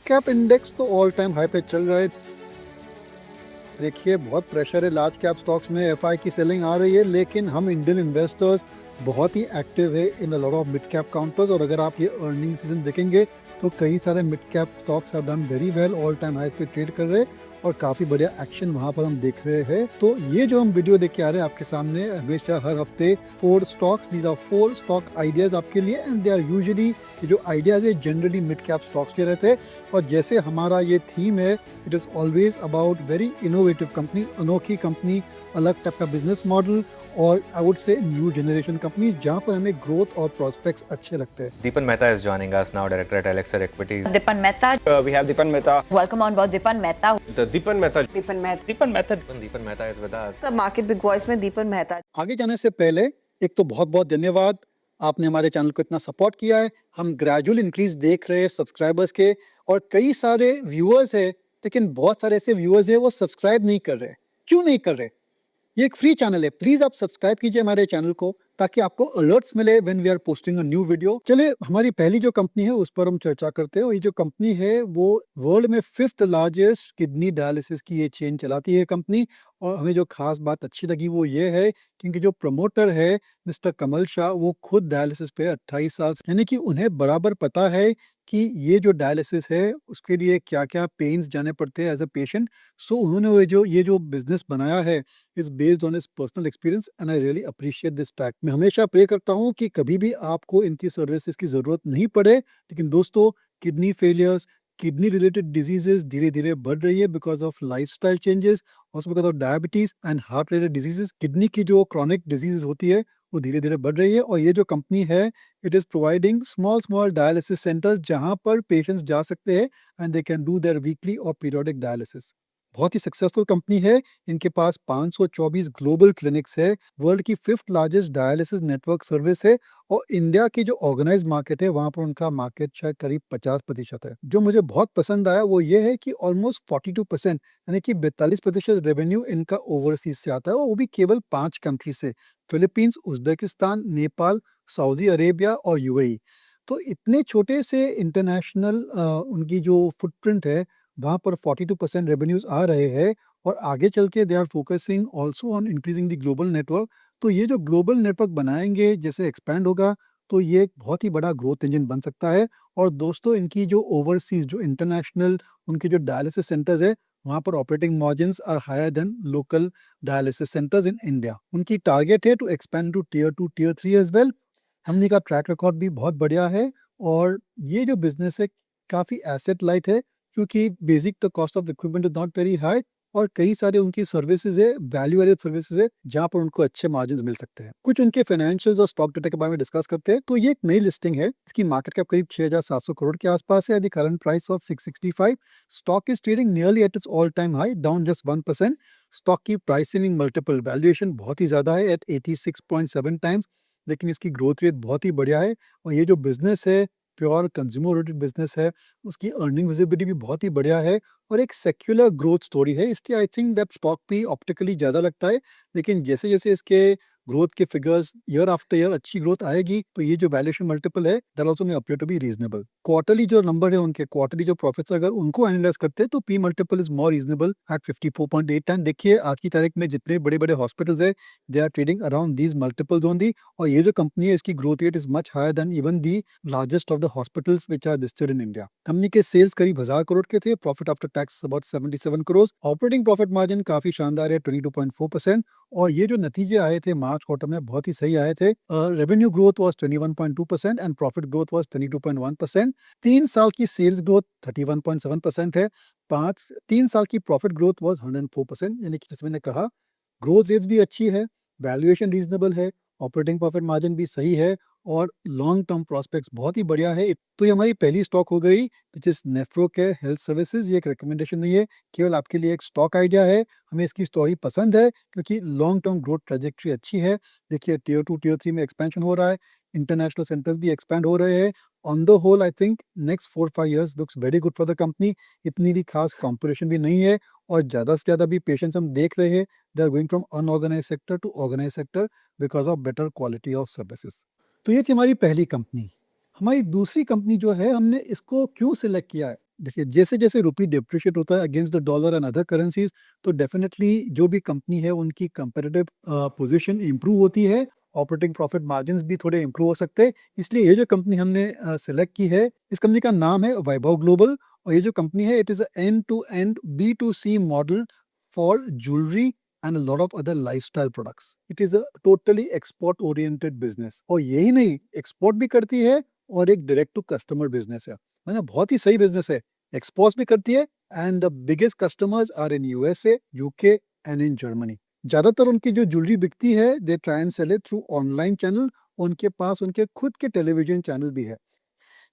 Cap index तो all time high पे चल रहा है। देखिए बहुत प्रेशर है लार्ज कैप स्टॉक्स में, एफआई की सेलिंग आ रही है, लेकिन हम इंडियन इन्वेस्टर्स बहुत ही एक्टिव है in a lot of mid cap counters. और अगर आप ये अर्निंग सीजन देखेंगे तो कई सारे mid cap stocks have done very well, all time high पे ट्रेड कर रहे हैं और काफ़ी बढ़िया एक्शन वहाँ पर हम देख रहे हैं। तो ये जो हम वीडियो देख के आ रहे हैं आपके सामने हमेशा हर हफ्ते 4 stocks, these are 4 stock ideas आपके लिए, एंड दे आर यूजुअली जो आइडियाज है जनरली मिड कैप स्टॉक्स के रहते हैं। और जैसे हमारा ये थीम है, it is always about very innovative companies, अनोखी कंपनी, अलग टाइप का बिजनेस मॉडल, और I would say new generation companies जहाँ पर हमें ग्रोथ और प्रोस्पेक्ट्स अच्छे लगते हैं। Deepan Mehta is joining us now, director at Elixir Equities. Dipan Mehta. We have Dipan Mehta. Welcome on board, Dipan Mehta. The Dipan Mehta. Deepan Mehta. Deepan Mehta. Deepan Mehta is with us. The market big voice में दीपन मेहता। आगे जाने से पहले एक तो बहुत बहुत धन्यवाद, आपने हमारे चैनल को इतना सपोर्ट किया है। हम ग्रेजुअल इंक्रीज देख रहे हैं सब्सक्राइबर्स के, और कई सारे व्यूअर्स है, लेकिन बहुत सारे ऐसे व्यूअर्स है वो सब्सक्राइब नहीं कर रहे। क्यों नहीं कर रहे? ये एक फ्री चैनल है, प्लीज आप सब्सक्राइब कीजिए हमारे चैनल को ताकि आपको अलर्ट्स मिले when we are posting a new video. चलिए हमारी पहली जो कंपनी है उस पर हम चर्चा करते हैं। और ये जो कंपनी है वो वर्ल्ड में 5th लार्जेस्ट किडनी डायलिसिस की ये चेन चलाती है कंपनी। और हमें जो खास बात अच्छी लगी वो ये है कि इनके जो प्रमोटर है मिस्टर कमल शाह, वो खुद डायलिसिस पे 28 साल से, यानी कि उन्हें बराबर पता है कि ये जो डायलिसिस है उसके लिए क्या क्या पेन्स जाने पड़ते हैं एज अ पेशेंट। सो उन्होंने ये जो बिजनेस बनाया है is based on his personal experience, and I really appreciate this fact. मैं हमेशा प्रे करता हूँ कि कभी भी आपको इनकी सर्विसेज की जरूरत नहीं पड़े, लेकिन दोस्तों kidney failures, kidney related diseases धीरे धीरे बढ़ रही है because of lifestyle changes, also because of diabetes and heart related diseases. Kidney की जो क्रॉनिक डिजीज होती है वो धीरे धीरे बढ़ रही है। और ये जो कंपनी है it is providing small small dialysis centres जहाँ पर पेशेंट्स जा सकते हैं and they can do their weekly और पीरियोडिक डायलिसिस। बहुत ही सक्सेसफुल कंपनी है। इनके पास 524 ग्लोबल क्लिनिक्स है, वर्ल्ड की 5th largest dialysis network service है, और इंडिया की जो ऑर्गेनाइज मार्केट है वहां पर उनका मार्केट शायद करीब 50% है। जो मुझे बहुत पसंद आया वो ये है कि ऑलमोस्ट 42%, यानी कि 42% रेवेन्यू इनका ओवरसीज से आता है, और वो भी केवल 5 कंट्री से, Philippines, Uzbekistan, Nepal, Saudi Arabia और यूएई। तो इतने छोटे से इंटरनेशनल उनकी जो फुटप्रिंट है वहाँ पर 42% रेवेन्यूज आ रहे हैं। और आगे चल के they are focusing also on increasing the global network. तो ये जो ग्लोबल नेटवर्क बनाएंगे जैसे एक्सपैंड होगा तो ये एक बहुत ही बड़ा ग्रोथ इंजन बन सकता है। और दोस्तों इनकी जो ओवरसीज जो इंटरनेशनल उनके जो डायलिसिस सेंटर्स है वहाँ पर operating margins are higher than local dialysis centres in India. उनकी टारगेट है to expand to tier 2 tier 3 as well. हमने का ट्रैक रिकॉर्ड भी बहुत बढ़िया है। और ये जो बिजनेस है काफ़ी एसेट लाइट है, क्योंकि basic the cost of equipment is not very high, और कई सारे उनकी सर्विसेज है, वैल्यू एडेड सर्विसेज है जहाँ पर उनको अच्छे मार्जिन मिल सकते हैं। कुछ उनके फाइनेंशियल्स और स्टॉक डेटा के बारे में डिस्कस करते हैं। तो ये एक नई लिस्टिंग है, इसकी मार्केट कैप करीब 6,700 करोड़ के आसपास है, current price of 665। Stock is trading nearly at its all time high, down just 1%। Stock की प्राइसिंग मल्टीपल वैल्यूएशन बहुत ही ज्यादा है एट 86.7 टाइम्स, लेकिन इसकी ग्रोथ रेट बहुत ही बढ़िया है। और ये जो बिजनेस है प्योर कंज्यूमर ओरिएंटेड बिजनेस है, उसकी अर्निंग विजिबिलिटी भी बहुत ही बढ़िया है और एक सेक्युलर ग्रोथ स्टोरी है। इसकी आई थिंक दैट स्टॉक भी ऑप्टिकली ज़्यादा लगता है, लेकिन जैसे जैसे इसके ग्रोथ के फिगर्स ईयर आफ्टर ईयर अच्छी ग्रोथ आएगी तो ये जो वैल्यूएशन मल्टीपल है that also may appear to be reasonable. Quarterly जो नंबर है उनके, क्वार्टरली जो प्रॉफिट्स अगर उनको एनालाइज करते हैं तो P multiple is more reasonable at 54.8 time. देखिए आज की तारीख में जितने बड़े बड़े हॉस्पिटल्स है they are trading around these multiples only. और ये जो कंपनी है इसकी growth rate is much higher than even the largest of the hospitals which are listed in India. Company के सेल्स करीब 1000 करोड़ के थे, profit after tax about 77 crore, operating profit margin काफी शानदार है 22.4%। और ये जो नतीजे आए थे मार्च क्वार्टर में बहुत ही सही आए थे। Revenue growth was 21.2% and profit growth was 22.1%। 3 साल की सेल्स ग्रोथ 31.7% है। 3 साल की प्रॉफिट ग्रोथ वाज 104%, यानी कि जैसे मैंने कहा ग्रोथ रेट्स भी अच्छी है, वैल्यूएशन रीजनेबल है, ऑपरेटिंग प्रॉफिट मार्जिन भी सही है, और लॉन्ग टर्म प्रोस्पेक्ट्स बहुत ही बढ़िया है। तो ये हमारी पहली स्टॉक हो गई विच इज नेफ्रोकेयर हेल्थ सर्विसेज। ये एक रिकमेंडेशन नहीं है, केवल आपके लिए एक स्टॉक आइडिया है। हमें इसकी स्टोरी पसंद है क्योंकि लॉन्ग टर्म ग्रोथ ट्रेजेक्ट्री अच्छी है। देखिए टियर 2 टियर 3 में एक्सपेंशन हो रहा है, इंटरनेशनल सेंटर्स भी एक्सपैंड हो रहे हैं। On the whole I think next 4-5 years looks very good for the company. इतनी भी खास कॉम्पिटिशन भी नहीं है, और ज़्यादा से ज़्यादा भी पेशेंट्स हम देख रहे हैं they are going from unorganised sector to organised sector because of better quality of services. तो ये थी हमारी पहली कंपनी। हमारी दूसरी कंपनी जो है हमने इसको क्यों सिलेक्ट किया है, देखिए, जैसे-जैसे रुपी डेप्रिशिएट होता है against the dollar and other currencies, तो डेफ़िनेटली जो भी कंपनी है उनकी कंपैरेटिव पोज़ीशन इम्प्रूव होती है, ऑपरेटिंग प्रॉफ़िट मार्जिन्स भी थोड़े इम्प्रूव हो सकते हैं। इसलिए ये जो कंपनी हमने सेलेक्ट की है, इस कंपनी का नाम है वैभव ग्लोबल और ये जो कंपनी है it is a end to end B2C model for jewellery and a lot of other lifestyle products. It is a totally export oriented business और यही नहीं, एक्सपोर्ट भी करती है और एक डायरेक्ट टू कस्टमर बिज़नेस है ना? बहुत ही सही बिज़नेस है। एक्सपोर्ट्स भी करती है and the biggest customers are in USA, UK and in Germany. ज़्यादातर उनकी जो ज्वेलरी बिकती है, they try and sell it through online channel. उनके पास उनके खुद के टेलीविज़न चैनल भी है।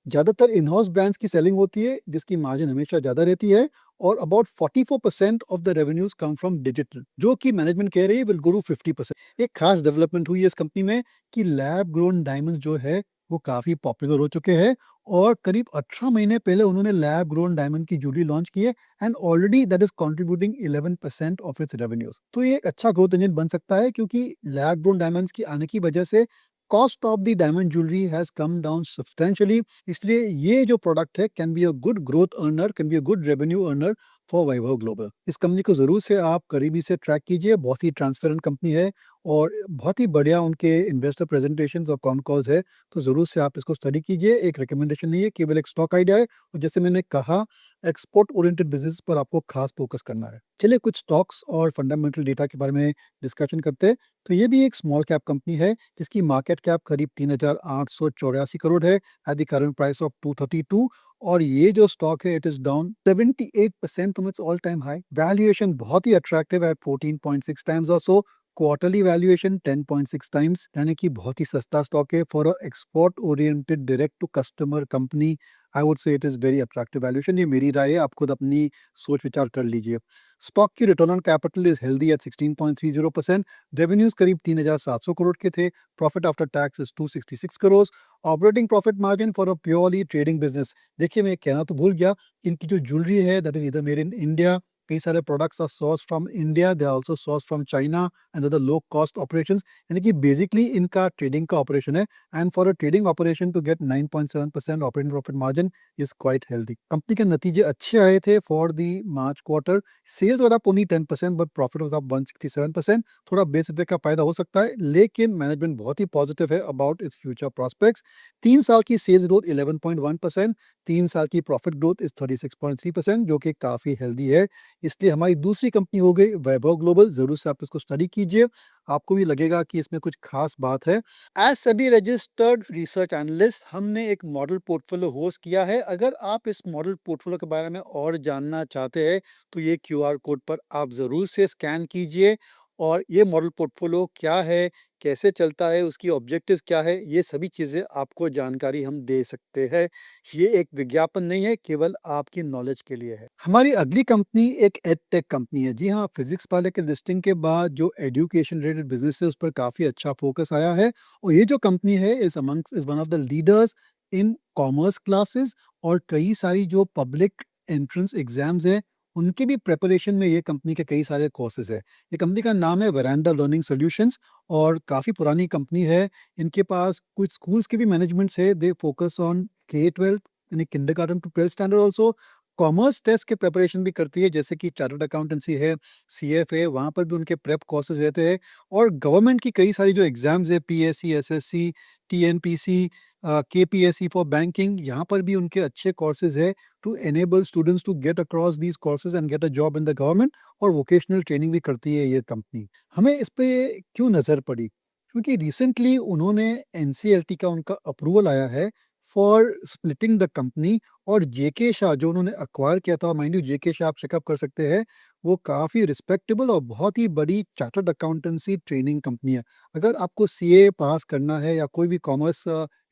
ज़्यादातर इन-हाउस ब्रांड्स की सेलिंग होती है, जिसकी मार्जिन हमेशा ज़्यादा रहती है और about 44% of the revenues come from digital, जो कि मैनेजमेंट कह रही है विल गो टू 50%। एक खास डेवलपमेंट हुई है इस कंपनी में कि लैब ग्रोन डायमंड्स जो है, वो काफ़ी पॉपुलर हो चुके हैं और करीब 18 महीने पहले उन्होंने लैब ग्रोन डायमंड की ज्वेलरी लॉन्च की है and already that is contributing 11% of its revenues. तो ये एक अच्छा ग्रोथ इंजन बन सकता है क्योंकि लैब ग्रोन डायमंड्स की आने की वजह से cost of the diamond jewellery has come down substantially. इसलिए ये जो प्रोडक्ट है can be a good growth earner, can be a good revenue earner for Vaibhav global. इस कंपनी को ज़रूर से आप करीबी से ट्रैक कीजिए, बहुत ही ट्रांसपेरेंट कंपनी है और बहुत ही बढ़िया उनके इन्वेस्टर प्रेजेंटेशंस और कॉन कॉल्स है, तो ज़रूर से आप इसको स्टडी कीजिए। एक रिकमेंडेशन नहीं है, केवल एक स्टॉक आइडिया है और जैसे मैंने कहा एक्सपोर्ट ओरिएंटेड बिज़नेस पर आपको खास फोकस करना है। चलिए कुछ स्टॉक्स और फंडामेंटल डेटा के बारे में डिस्कशन करते हैं। तो ये भी एक स्मॉल कैप कंपनी है जिसकी मार्केट कैप करीब 3,884 करोड़ है at the current price of 232 और ये जो स्टॉक है it is down 78% from its all time high. Valuation बहुत ही अट्रैक्टिव है 14.6 टाइम्स और सो। क्वार्टरली वैल्यूएशन 10.6 टाइम्स, यानी कि बहुत ही सस्ता स्टॉक है for a export oriented direct to customer company. I would say it is very attractive valuation. ये मेरी राय है, आप खुद अपनी सोच विचार कर लीजिए। स्टॉक की return on capital is healthy eight 16.30%। Revenues करीब 3,700 करोड़ के थे। Profit after tax is 266 crore. Operating profit margin for a purely trading business, देखिए मैं कहना तो भूल गया, इनकी जो ज्वेलरी है that is either made in India. कई सारे products are source from India, they are also source from China and other low cost operations. यानी कि बेसिकली इनका ट्रेडिंग का ऑपरेशन है and for a trading operation to get 9.7% operating profit margin is quite healthy. कंपनी के नतीजे अच्छे आए थे for the March quarter. Sales were up only 10% but profit was up 167%। थोड़ा बेस इफेक्ट का फायदा हो सकता है, लेकिन मैनेजमेंट बहुत ही पॉजिटिव है अबाउट इट्स फ्यूचर प्रॉस्पेक्ट्स। 3 साल की सेल्स ग्रोथ 11.1%, 3 साल की प्रॉफिट ग्रोथ इज 36.3%, जो कि काफी हेल्दी है। इसलिए हमारी दूसरी कंपनी हो गई वैभव ग्लोबल। जरूर से आप इसको स्टडी कीजिए, आपको भी लगेगा कि इसमें कुछ खास बात है। एज सभी रजिस्टर्ड रिसर्च एनालिस्ट हमने एक मॉडल पोर्टफोलियो होस्ट किया है। अगर आप इस मॉडल पोर्टफोलियो के बारे में और जानना चाहते हैं तो ये क्यूआर कोड पर आप ज़रूर से स्कैन कीजिए और ये मॉडल पोर्टफोलियो क्या है, कैसे चलता है, उसकी ऑब्जेक्टिव्स क्या है, ये सभी चीज़ें आपको जानकारी हम दे सकते हैं। ये एक विज्ञापन नहीं है, केवल आपकी नॉलेज के लिए है। हमारी अगली कंपनी एक एडटेक कंपनी है। जी हाँ, फिजिक्स वाले के लिस्टिंग के बाद जो एजुकेशन रिलेटेड बिजनेस है उस पर काफ़ी अच्छा फोकस आया है और ये जो कंपनी है is one of the leaders in commerce classes और कई सारी जो पब्लिक एंट्रेंस एग्जाम्स हैं उनके भी प्रिपरेशन में ये कंपनी के कई सारे कोर्सेज है। ये कंपनी का नाम है वेरांडा लर्निंग सॉल्यूशंस और काफ़ी पुरानी कंपनी है। इनके पास कुछ स्कूल्स के भी मैनेजमेंट्स है, दे फोकस ऑन K-12 यानी kindergarten to 12th standard also. Commerce test के प्रिपरेशन भी करती है, जैसे कि चार्टर्ड अकाउंटेंसी है, सीएफए, वहाँ पर भी उनके प्रेप कोर्सेज रहते हैं और गवर्नमेंट की कई सारी जो एग्जाम्स है PSC, SSC, TNPC, KPSC for banking, यहाँ पर भी उनके अच्छे कोर्सेज है to enable students to get across these courses and get a job in the government. और वोकेशनल ट्रेनिंग भी करती है ये कंपनी। हमें इस पे क्यों नज़र पड़ी? क्योंकि रिसेंटली उन्होंने एनसीएलटी का उनका अप्रूवल आया है फॉर स्प्लिटिंग द कंपनी और जेके शाह जो उन्होंने अक्वायर किया था, माइंड यू जेके शाह आप चेकअप कर सकते हैं, वो काफ़ी रिस्पेक्टेबल और बहुत ही बड़ी चार्टर्ड अकाउंटेंसी ट्रेनिंग कंपनी है। अगर आपको सीए पास करना है या कोई भी कॉमर्स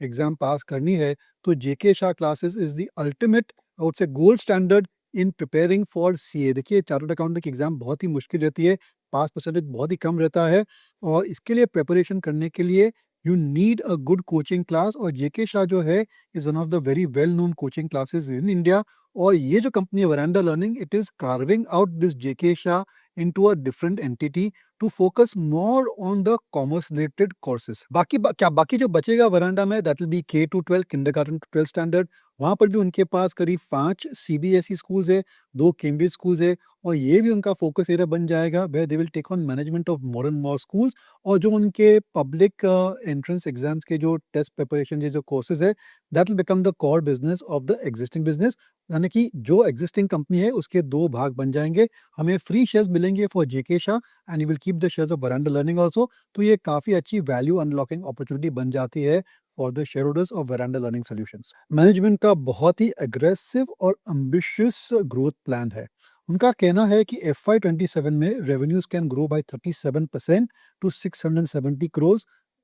एग्जाम पास करनी है तो JK Shah classes is the ultimate, I would say gold standard in preparing for CA. देखिए चार्टर्ड अकाउंटेंट की एग्जाम बहुत ही मुश्किल रहती है, पास परसेंटेज बहुत ही कम रहता है और इसके लिए प्रिपरेशन करने के लिए you need a good coaching class और जेके शाह जो है is one of the very well known coaching classes in India. और ये जो कंपनी है Veranda learning, it is carving out this JK Shah into a different entity to focus more on the commerce related courses। बाकी क्या बाकी जो बचेगा वरांडा में that will be K to 12 kindergarten to 12th standard, वहाँ पर भी उनके पास करीब 5 सीबीएसई स्कूल्स है, 2 कैम्ब्रिज स्कूल्स है और ये भी उनका फ़ोकस एरिया बन जाएगा where they will take on management of more and more schools और जो उनके पब्लिक एंट्रेंस एग्ज़ाम्स के जो टेस्ट प्रिपरेशन के जो कोर्सेज़ है, that will become the core business of the existing business. यानी कि जो एक्जिस्टिंग कंपनी है उसके 2 भाग बन जाएँगे। हमें फ्री शेयर्स मिलेंगे for JK Shah and you will keep the shares of Vedanta learning also. तो ये काफ़ी अच्छी वैल्यू अनलॉकिंग अपॉर्च्युनिटी बन जाती है for the shareholders of Vedanta learning solutions. Management का बहुत ही एग्रेसिव और एम्बिशियस ग्रोथ प्लान है। उनका कहना है कि FY27 में revenues can grow by 37% to 670 crore.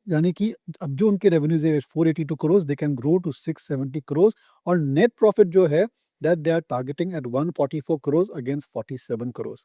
यानी कि अब जो उनके रेवेन्यूज है 482 crore they can grow to 670 crore और नेट प्रॉफिट जो है that they are targeting at 144 crore against 47 crore.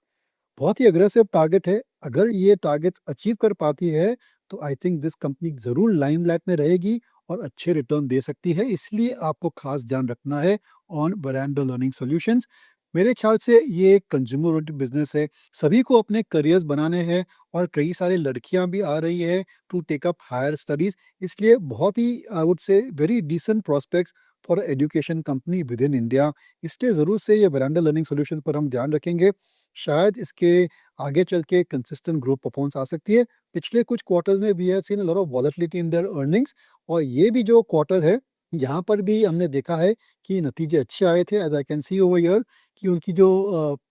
बहुत ही अग्रेसिव टारगेट है। अगर ये टारगेट्स अचीव कर पाती है तो आई थिंक दिस कंपनी ज़रूर लाइमलाइट में रहेगी और अच्छे रिटर्न दे सकती है। इसलिए आपको खास ध्यान रखना है ऑन वेदांता लर्निंग सॉल्यूशंस। मेरे ख्याल से ये एक कंज्यूमर ओरिएंटेड बिजनेस है। सभी को अपने करियर्स बनाने हैं और कई सारी लड़कियां भी आ रही है to take up higher studies. इसलिए बहुत ही I would say very decent prospects for education company within India. इसलिए ज़रूर से ये वेदांता लर्निंग सॉल्यूशन पर हम ध्यान रखेंगे। शायद इसके आगे चल के कंसिस्टेंट ग्रोथ परफॉर्मेंस आ सकती है। पिछले कुछ क्वार्टर्स में we have seen a lot of volatility in their earnings और ये भी जो क्वार्टर है, यहाँ पर भी हमने देखा है कि नतीजे अच्छे आए थे। As I can see over here कि उनकी जो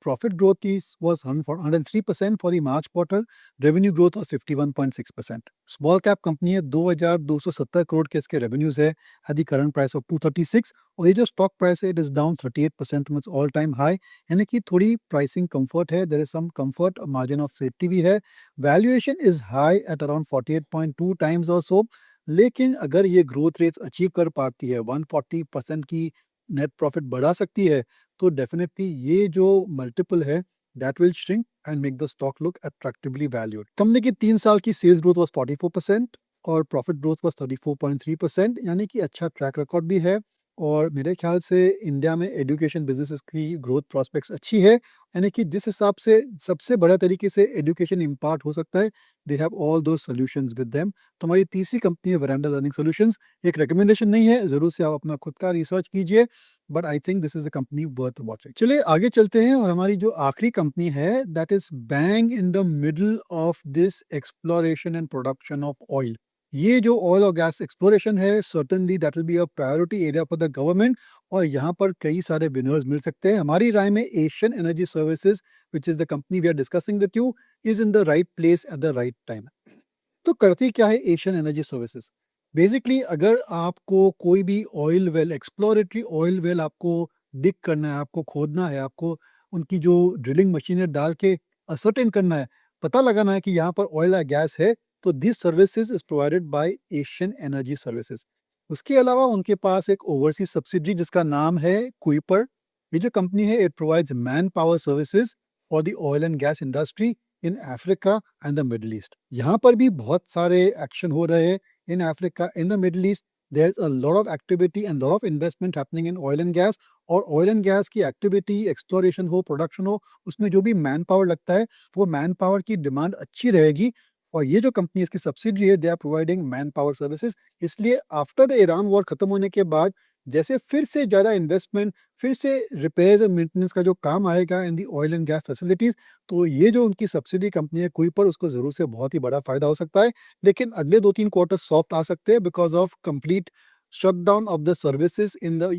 प्रॉफिट ग्रोथ थी was 103% for the March quarter, revenue growth was 51.6%। Small cap company है, 2270 करोड़ के इसके रेवेन्यूज़ है at the current price of 236 और ये जो स्टॉक प्राइस है it is down 38% from its all time high. यानी कि थोड़ी प्राइसिंग कंफर्ट है, there is some comfort, margin of safety भी है। Valuation is high at around 48.2 times और सो। लेकिन अगर ये ग्रोथ रेट्स अचीव कर पाती है, 140% की नेट प्रॉफिट बढ़ा सकती है, तो डेफिनेटली ये जो मल्टीपल है that will shrink and make the stock look attractively valued. Company की 3 साल की सेल्स ग्रोथ वाज 44% और प्रॉफिट ग्रोथ वाज 34.3%। यानी कि अच्छा ट्रैक रिकॉर्ड भी है और मेरे ख्याल से इंडिया में एजुकेशन बिज़नेसेस की ग्रोथ प्रॉस्पेक्ट्स अच्छी है। यानी कि जिस हिसाब से सबसे बड़ा तरीके से एजुकेशन इम्पार्ट हो सकता है, they have all those solutions with them. तो हमारी तीसरी कंपनी है वेदांता लर्निंग सॉल्यूशंस। एक रिकमेंडेशन नहीं है, ज़रूर से आप अपना खुद का रिसर्च कीजिए, but I think this is a company worth watching. चलिए आगे चलते हैं और हमारी जो आखिरी कंपनी है that is bang in the middle of this exploration and production of oil. ये जो ऑयल और गैस एक्सप्लोरेशन है certainly that will be a priority area for the government और यहाँ पर कई सारे विनर्स मिल सकते हैं। हमारी राय में Asian energy services which is the company we are discussing with you is in the right place at the right time. तो करती क्या है एशियन एनर्जी सर्विसेज? बेसिकली अगर आपको कोई भी oil well, exploratory oil well आपको डिग करना है, आपको खोदना है, आपको उनकी जो ड्रिलिंग मशीनें डाल के असर्टेन करना है, पता लगाना है कि यहाँ पर ऑयल या गैस है, तो this services is provided by Asian energy services. उसके अलावा उनके पास एक ओवरसीज सब्सिडरी जिसका नाम है कुइपर। ये जो कंपनी है it provides man power services for the oil and gas industry in Africa and the Middle East. यहाँ पर भी बहुत सारे एक्शन हो रहे हैं in Africa, in the Middle East. There is a lot of activity and lot of investment happening in oil and gas. और oil and gas की एक्टिविटी, एक्सप्लोरेशन हो, प्रोडक्शन हो, उसमें जो भी मैन पावर लगता है वो मैन पावर की डिमांड अच्छी रहेगी। और ये जो कंपनी इसकी सब्सिडरी है they are providing man power services. इसलिए आफ्टर द ईरान वॉर खत्म होने के बाद जैसे फिर से ज़्यादा इन्वेस्टमेंट, फिर से रिपेयर्स एंड मेंटेनेंस का जो काम आएगा इन दी ऑयल एंड गैस फैसिलिटीज, तो ये जो उनकी सब्सिडी कंपनी है कुइपर उसको ज़रूर से बहुत ही बड़ा फ़ायदा हो सकता है। लेकिन अगले 2-3 क्वार्टर सॉफ्ट आ सकते हैं because of complete shutdown of the services in the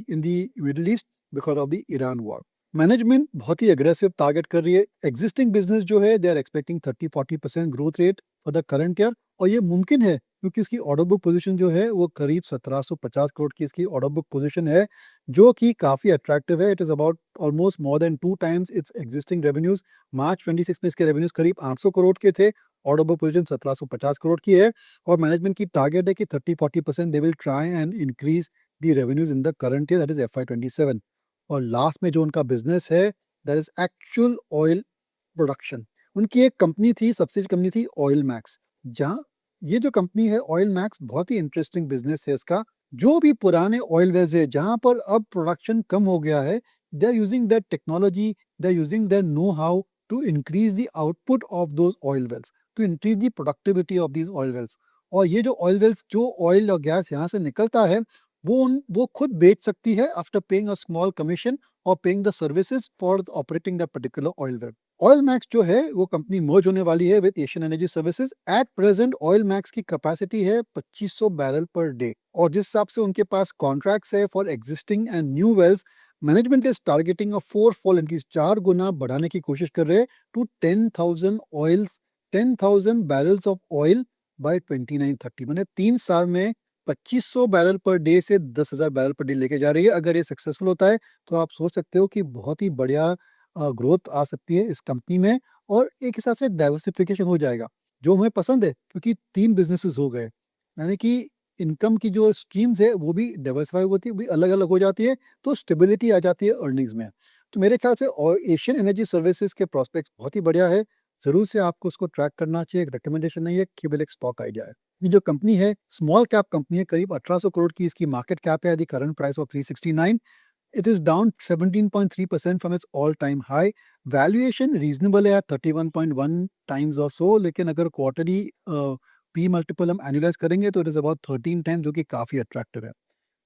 Middle east because of the Iran war. Management बहुत ही एग्रेसिव टारगेट कर रही है। एक्जिस्टिंग बिज़नेस जो है they are expecting 30-40% growth rate for the current year और ये मुमकिन है क्योंकि इसकी ऑर्डर बुक पोजीशन जो है वो करीब 1750 करोड़ की इसकी ऑर्डर बुक पोजीशन है, जो कि काफ़ी अट्रैक्टिव है। It is about almost more than 2 times its existing revenues. March 26 में इसके रेवेन्यूज़ करीब 800 करोड़ के थे, ऑर्डर बुक पोजीशन 1750 करोड़ की है और मैनेजमेंट की टारगेट है कि 30-40% they will try and increase the revenues in the current year that is FY27। और लास्ट में जो उनका बिज़नेस है that is actual oil production. उनकी एक कंपनी थी, सब्सिडी कंपनी थी ऑयल मैक्स, जहाँ ये जो कंपनी है ऑयल मैक्स बहुत ही इंटरेस्टिंग बिजनेस है इसका। जो भी पुराने ऑयल वेल्स है जहाँ पर अब प्रोडक्शन कम हो गया है, they are using that technology, they are using that know how to increase the output of those oil wells, to increase the productivity of these oil wells. और ये जो ऑयल वेल्स, जो ऑयल और gas यहाँ से निकलता है वो खुद बेच सकती है after paying a small commission और paying the services for operating the particular oil well. Oil max जो है वो कंपनी मर्ज होने वाली है with Asian energy services. At present oil max की कैपेसिटी है 2500 बैरल पर डे, और जिस हिसाब से उनके पास कॉन्ट्रैक्ट्स है for existing and new wells, management is targeting a 4-fold increase, 4 गुना बढ़ाने की कोशिश कर रहे हैं to 10,000 barrels of oil by 2930। मैंने 3 साल में 2500 बैरल पर डे से 10,000 बैरल पर डे लेके जा रही है। अगर ये सक्सेसफुल होता है तो आप सोच सकते हो कि बहुत ही बढ़िया ग्रोथ आ सकती है इस कंपनी में, और एक हिसाब से डाइवर्सिफिकेशन हो जाएगा जो हमें पसंद है, क्योंकि 3 बिजनेसेस हो गए, यानी कि इनकम की जो स्ट्रीम्स है वो भी डाइवर्सिफाई होती है, वो भी अलग अलग हो जाती है, तो स्टेबिलिटी आ जाती है अर्निंग्स में। तो मेरे ख्याल से एशियन एनर्जी सर्विसेज के प्रोस्पेक्ट्स बहुत ही बढ़िया है। जरूर से आपको उसको ट्रैक करना चाहिए, एक रिकमेंडेशन नहीं है, केवल एक स्टॉक आइडिया है। ये जो कंपनी है स्मॉल कैप कंपनी है, करीब 1800 करोड़ की इसकी मार्केट कैप है, the current price of 369। It is down 17.3% from its all time high. Valuation reasonable है 31.1 टाइम्स और सो, लेकिन अगर क्वार्टरली पी मल्टीपल हम एनुलाइज करेंगे तो इट इज अबाउट 13 टाइम्स, जो कि काफी अट्रैक्टिव है।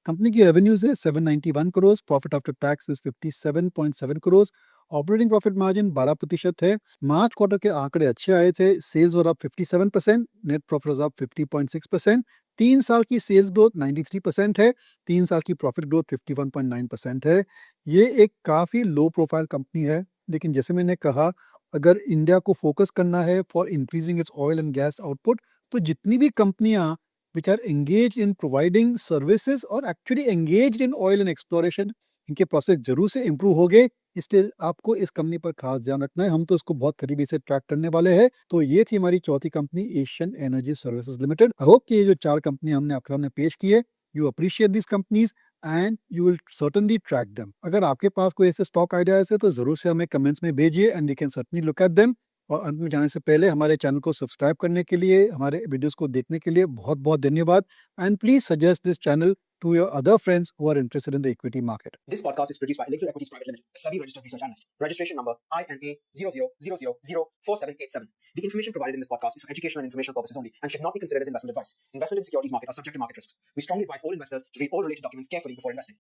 कंपनी की रेवेन्यूज है 791 crore, profit after tax is 57.7 crore, operating profit margin 12% है। मार्च क्वार्टर के आंकड़े अच्छे आए थे, sales were up 57%, net profit was up 50.6%। 3 साल की सेल्स ग्रोथ 93% है, 3 साल की प्रॉफिट ग्रोथ 51.9% है। ये एक काफ़ी लो प्रोफाइल कंपनी है, लेकिन जैसे मैंने कहा, अगर इंडिया को फोकस करना है for increasing its oil and gas output, तो जितनी भी कंपनियां which are engaged in providing services और actually engaged in oil and exploration, इनके प्रोस्पेक्ट जरूर से इम्प्रूव हो गए। इसलिए आपको इस कंपनी पर खास ध्यान रखना है, हम तो इसको बहुत करीबी से ट्रैक करने वाले हैं। तो ये थी हमारी चौथी company, Asian energy services limited. I hope कि ये जो 4 कंपनी हमने आपके सामने पेश की है, you appreciate this companies and you will certainly track them. अगर आपके पास कोई ऐसे स्टॉक आइडियाज है तो जरूर से हमें कमेंट्स में भेजिए and we can certainly look at them. और अंत में जाने से पहले हमारे चैनल को सब्सक्राइब करने के लिए, हमारे वीडियोस को देखने के लिए बहुत बहुत धन्यवाद, and please suggest this channel to your other friends who are interested in the equity market. This podcast is produced by Elixir Equities Private Limited, a SEBI registered research analyst. Registration number INA 0000004787. The information provided in this podcast is for educational and informational purposes only and should not be considered as investment advice. Investment in securities market are subject to market risk. We strongly advise all investors to read all related documents carefully before investing.